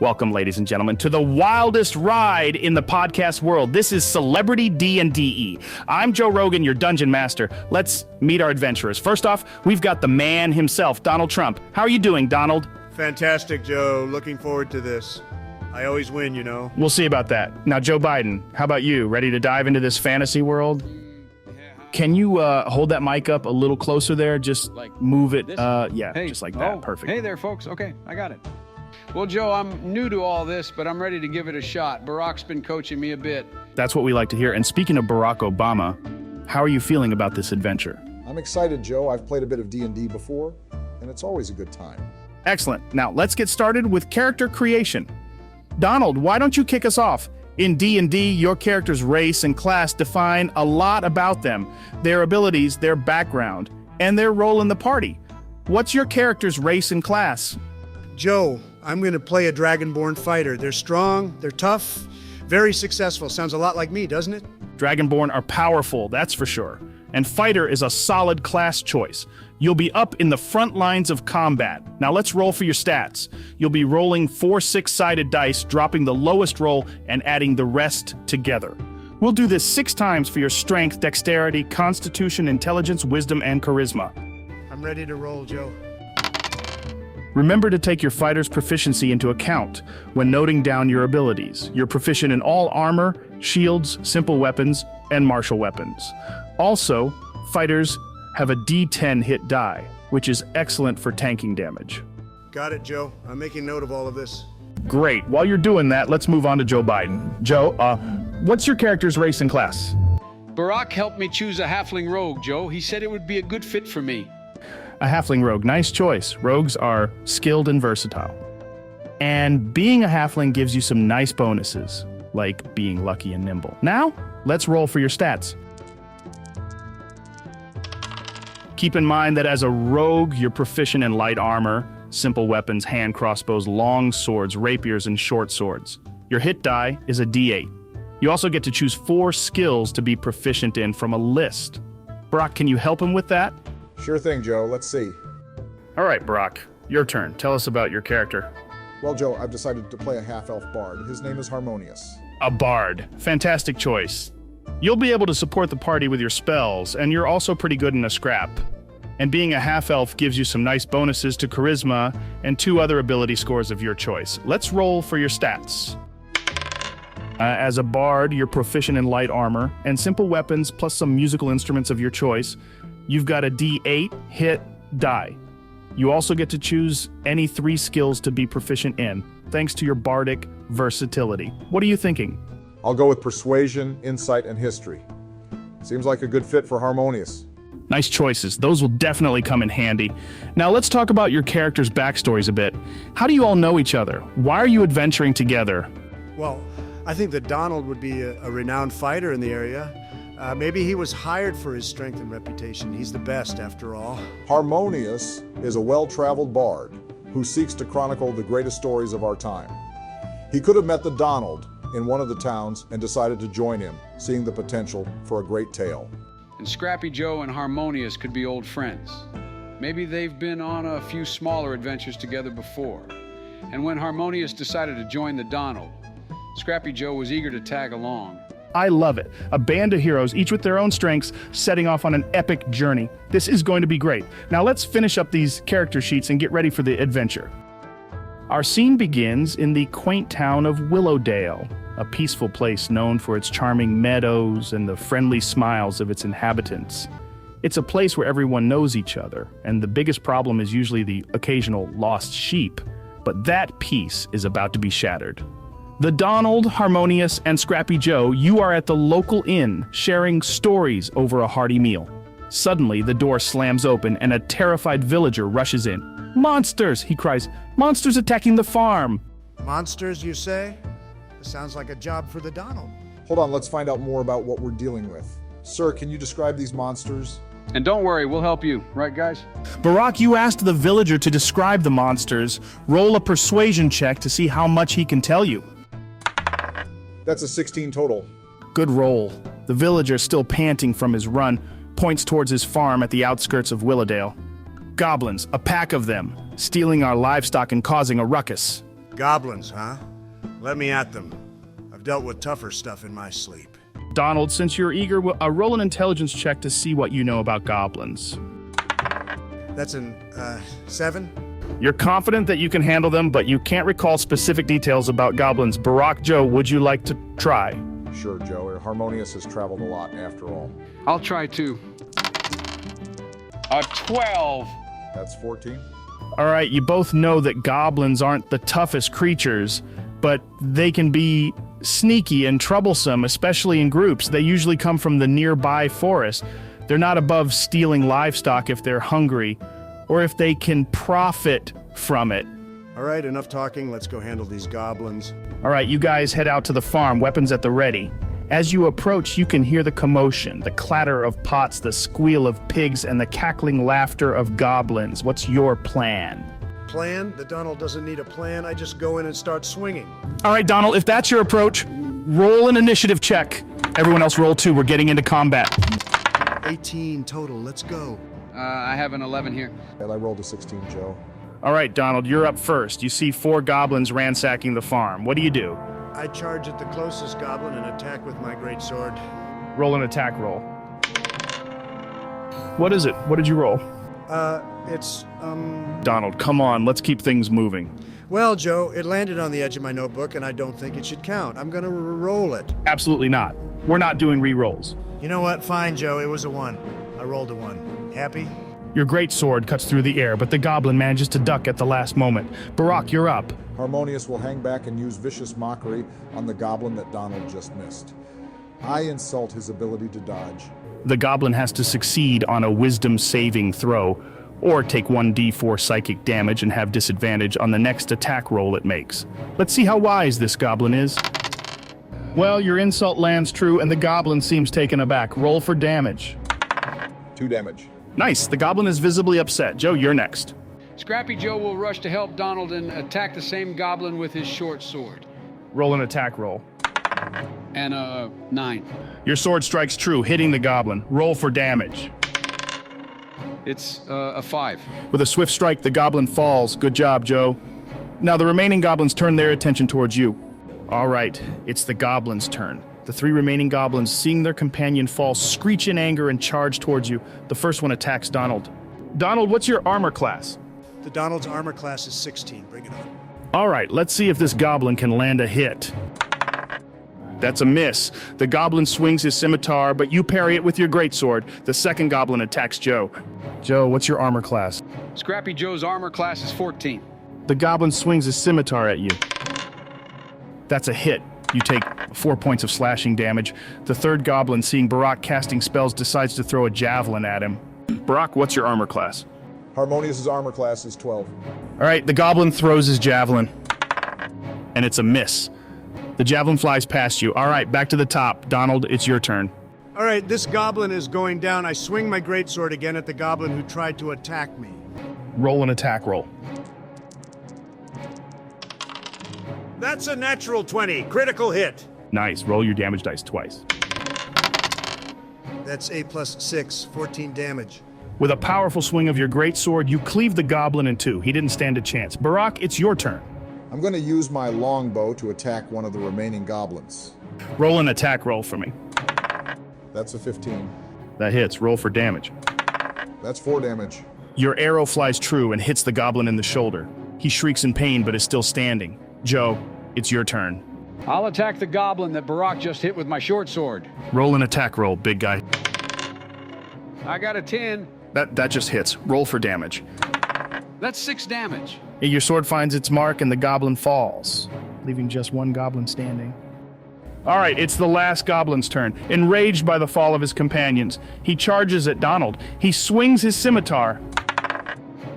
Welcome, ladies and gentlemen, to the wildest ride in the podcast world. This is Celebrity D&DE. I'm Joe Rogan, your dungeon master. Let's meet our adventurers. First off, we've got the man himself, Donald Trump. How are you doing, Donald? Fantastic, Joe. Looking forward to this. I always win, you know. We'll see about that. Now, Joe Biden, how about you? Ready to dive into this fantasy world? Can you hold that mic up a little closer there? Just like move it. Hey. Just like that. Perfect. Hey there, folks. Okay, I got it. Well, Joe, I'm new to all this, but I'm ready to give it a shot. Barack's been coaching me a bit. That's what we like to hear. And speaking of Barack Obama, how are you feeling about this adventure? I'm excited, Joe. I've played a bit of D&D before, and it's always a good time. Excellent. Now, let's get started with character creation. Donald, why don't you kick us off? In D&D, your character's race and class define a lot about them, their abilities, their background, and their role in the party. What's your character's race and class? Joe, I'm going to play a Dragonborn Fighter. They're strong, they're tough, very successful. Sounds a lot like me, doesn't it? Dragonborn are powerful, that's for sure. And Fighter is a solid class choice. You'll be up in the front lines of combat. Now let's roll for your stats. You'll be rolling 4 6-sided dice, dropping the lowest roll and adding the rest together. We'll do this 6 times for your strength, dexterity, constitution, intelligence, wisdom, and charisma. I'm ready to roll, Joe. Remember to take your fighter's proficiency into account when noting down your abilities. You're proficient in all armor, shields, simple weapons, and martial weapons. Also, fighters have a D10 hit die, which is excellent for tanking damage. Got it, Joe. I'm making note of all of this. Great. While you're doing that, let's move on to Joe Biden. Joe, what's your character's race and class? Barack helped me choose a Halfling Rogue, Joe. He said it would be a good fit for me. A Halfling Rogue. Nice choice. Rogues are skilled and versatile. And being a Halfling gives you some nice bonuses, like being lucky and nimble. Now, let's roll for your stats. Keep in mind that as a rogue, you're proficient in light armor, simple weapons, hand crossbows, long swords, rapiers, and short swords. Your hit die is a D8. You also get to choose 4 skills to be proficient in from a list. Brock, can you help him with that? Sure thing, Joe. Let's see. All right, Brock, your turn. Tell us about your character. Well, Joe, I've decided to play a half-elf bard. His name is Harmonius. A bard. Fantastic choice. You'll be able to support the party with your spells, and you're also pretty good in a scrap. And being a half-elf gives you some nice bonuses to charisma and 2 other ability scores of your choice. Let's roll for your stats. As a bard, you're proficient in light armor and simple weapons plus some musical instruments of your choice. You've got a D8 hit die. You also get to choose any 3 skills to be proficient in, thanks to your bardic versatility. What are you thinking? I'll go with persuasion, insight, and history. Seems like a good fit for Harmonius. Nice choices. Those will definitely come in handy. Now let's talk about your characters' backstories a bit. How do you all know each other? Why are you adventuring together? Well, I think that Donald would be a renowned fighter in the area. Maybe he was hired for his strength and reputation. He's the best, after all. Harmonius is a well-traveled bard who seeks to chronicle the greatest stories of our time. He could have met the Donald in one of the towns and decided to join him, seeing the potential for a great tale. And Scrappy Joe and Harmonius could be old friends. Maybe they've been on a few smaller adventures together before. And when Harmonius decided to join the Donald, Scrappy Joe was eager to tag along. I love it. A band of heroes, each with their own strengths, setting off on an epic journey. This is going to be great. Now let's finish up these character sheets and get ready for the adventure. Our scene begins in the quaint town of Willowdale, a peaceful place known for its charming meadows and the friendly smiles of its inhabitants. It's a place where everyone knows each other, and the biggest problem is usually the occasional lost sheep. But that peace is about to be shattered. The Donald, Harmonius, and Scrappy Joe, you are at the local inn, sharing stories over a hearty meal. Suddenly, the door slams open and a terrified villager rushes in. "Monsters!" he cries. "Monsters attacking the farm!" Monsters, you say? This sounds like a job for the Donald. Hold on, let's find out more about what we're dealing with. Sir, can you describe these monsters? And don't worry, we'll help you. Right, guys? Barack, you asked the villager to describe the monsters. Roll a persuasion check to see how much he can tell you. That's a 16 total. Good roll. The villager, still panting from his run, points towards his farm at the outskirts of Willowdale. "Goblins, a pack of them, stealing our livestock and causing a ruckus." Goblins, huh? Let me at them. I've dealt with tougher stuff in my sleep. Donald, since you're eager, roll an intelligence check to see what you know about goblins. That's an, 7? You're confident that you can handle them, but you can't recall specific details about goblins. Joe, would you like to try? Sure, Joe. Harmonius has traveled a lot after all. I'll try too. A 12. That's 14. All right, you both know that goblins aren't the toughest creatures, but they can be sneaky and troublesome, especially in groups. They usually come from the nearby forest. They're not above stealing livestock if they're hungry, or if they can profit from it. All right, enough talking. Let's go handle these goblins. All right, you guys head out to the farm, weapons at the ready. As you approach, you can hear the commotion, the clatter of pots, the squeal of pigs, and the cackling laughter of goblins. What's your plan? Plan? The Donald doesn't need a plan. I just go in and start swinging. All right, Donald, if that's your approach, roll an initiative check. Everyone else roll too. We're getting into combat. 18 total. Let's go. I have an 11 here. And I rolled a 16, Joe. All right, Donald, you're up first. You see 4 goblins ransacking the farm. What do? I charge at the closest goblin and attack with my greatsword. Roll an attack roll. What is it? What did you roll? It's, Donald, come on, let's keep things moving. Well, Joe, it landed on the edge of my notebook, and I don't think it should count. I'm gonna roll it. Absolutely not. We're not doing re-rolls. You know what? Fine, Joe. It was a 1. I rolled a 1. Happy? Your great sword cuts through the air, but the goblin manages to duck at the last moment. You're up. Harmonius will hang back and use vicious mockery on the goblin that Donald just missed. I insult his ability to dodge. The goblin has to succeed on a wisdom saving throw, or take 1d4 psychic damage and have disadvantage on the next attack roll it makes. Let's see how wise this goblin is. Well, your insult lands true, and the goblin seems taken aback. Roll for damage. 2 damage. Nice, the goblin is visibly upset. Joe, you're next. Scrappy Joe will rush to help Donald and attack the same goblin with his short sword. Roll an attack roll. And a 9. Your sword strikes true, hitting the goblin. Roll for damage. It's a 5. With a swift strike, the goblin falls. Good job, Joe. Now the remaining goblins turn their attention towards you. All right, it's the goblins' turn. The 3 remaining goblins, seeing their companion fall, screech in anger and charge towards you. The first one attacks Donald. Donald, what's your armor class? The Donald's armor class is 16. Bring it on. All right, let's see if this goblin can land a hit. That's a miss. The goblin swings his scimitar, but you parry it with your greatsword. The second goblin attacks Joe. Joe, what's your armor class? Scrappy Joe's armor class is 14. The goblin swings his scimitar at you. That's a hit. You take 4 points of slashing damage. The third goblin, seeing Barak casting spells, decides to throw a javelin at him. Barak, what's your armor class? Harmonius's armor class is 12. All right, the goblin throws his javelin, and it's a miss. The javelin flies past you. All right, back to the top. Donald, it's your turn. All right, this goblin is going down. I swing my greatsword again at the goblin who tried to attack me. Roll an attack roll. That's a natural 20. Critical hit. Nice. Roll your damage dice twice. That's 8 plus 6. 14 damage. With a powerful swing of your greatsword, you cleave the goblin in 2. He didn't stand a chance. Barak, it's your turn. I'm going to use my longbow to attack one of the remaining goblins. Roll an attack roll for me. That's a 15. That hits. Roll for damage. That's 4 damage. Your arrow flies true and hits the goblin in the shoulder. He shrieks in pain but is still standing. Joe, it's your turn. I'll attack the goblin that Barak just hit with my short sword. Roll an attack roll, big guy. I got a 10. That just hits. Roll for damage. That's 6 damage. Your sword finds its mark and the goblin falls, leaving just one goblin standing. All right, it's the last goblin's turn. Enraged by the fall of his companions, he charges at Donald. He swings his scimitar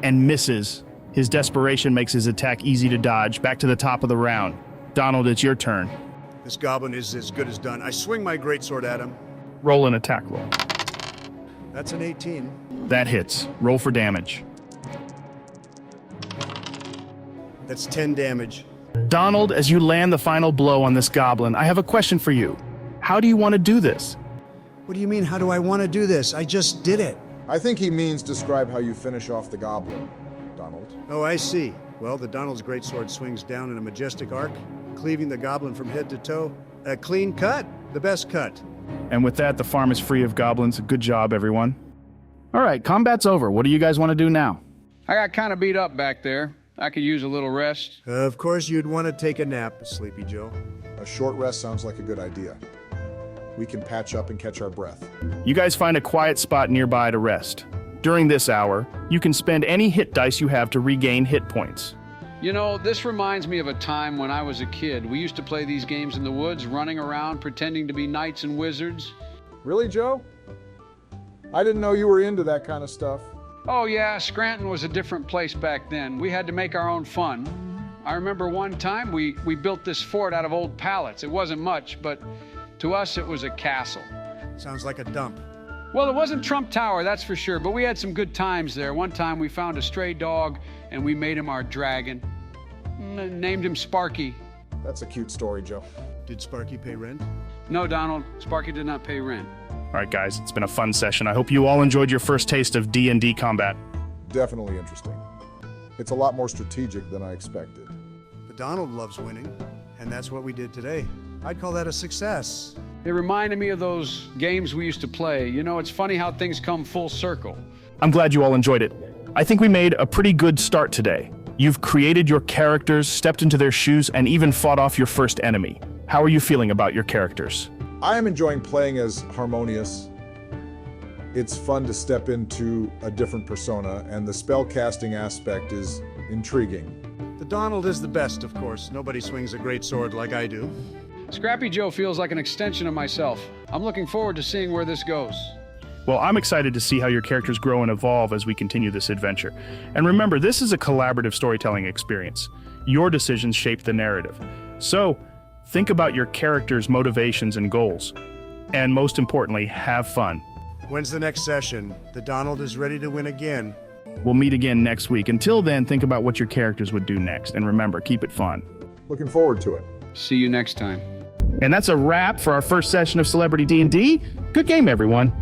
and misses. His desperation makes his attack easy to dodge. Back to the top of the round. Donald, it's your turn. This goblin is as good as done. I swing my greatsword at him. Roll an attack roll. That's an 18. That hits. Roll for damage. That's 10 damage. Donald, as you land the final blow on this goblin, I have a question for you. How do you want to do this? What do you mean, how do I want to do this? I just did it. I think he means describe how you finish off the goblin, Donald. Oh, I see. Well, the Donald's greatsword swings down in a majestic arc, cleaving the goblin from head to toe. A clean cut, the best cut. And with that, the farm is free of goblins. Good job, everyone. All right, combat's over. What do you guys want to do now? I got kind of beat up back there. I could use a little rest. Of course, you'd want to take a nap, Sleepy Joe. A short rest sounds like a good idea. We can patch up and catch our breath. You guys find a quiet spot nearby to rest. During this hour, you can spend any hit dice you have to regain hit points. You know, this reminds me of a time when I was a kid. We used to play these games in the woods, running around, pretending to be knights and wizards. Really, Joe? I didn't know you were into that kind of stuff. Oh yeah, Scranton was a different place back then. We had to make our own fun. I remember one time we built this fort out of old pallets. It wasn't much, but to us it was a castle. Sounds like a dump. Well, it wasn't Trump Tower, that's for sure, but we had some good times there. One time we found a stray dog and we made him our dragon. Named him Sparky. That's a cute story, Joe. Did Sparky pay rent? No, Donald, Sparky did not pay rent. All right, guys, it's been a fun session. I hope you all enjoyed your first taste of D&D combat. Definitely interesting. It's a lot more strategic than I expected. The Donald loves winning, and that's what we did today. I'd call that a success. It reminded me of those games we used to play. You know, it's funny how things come full circle. I'm glad you all enjoyed it. I think we made a pretty good start today. You've created your characters, stepped into their shoes, and even fought off your first enemy. How are you feeling about your characters? I am enjoying playing as Harmonius. It's fun to step into a different persona, and the spell casting aspect is intriguing. The Donald is the best, of course. Nobody swings a great sword like I do. Scrappy Joe feels like an extension of myself. I'm looking forward to seeing where this goes. Well, I'm excited to see how your characters grow and evolve as we continue this adventure. And remember, this is a collaborative storytelling experience. Your decisions shape the narrative. So, think about your characters' motivations and goals. And most importantly, have fun. When's the next session? The Donald is ready to win again. We'll meet again next week. Until then, think about what your characters would do next. And remember, keep it fun. Looking forward to it. See you next time. And that's a wrap for our first session of Celebrity D&D. Good game, everyone.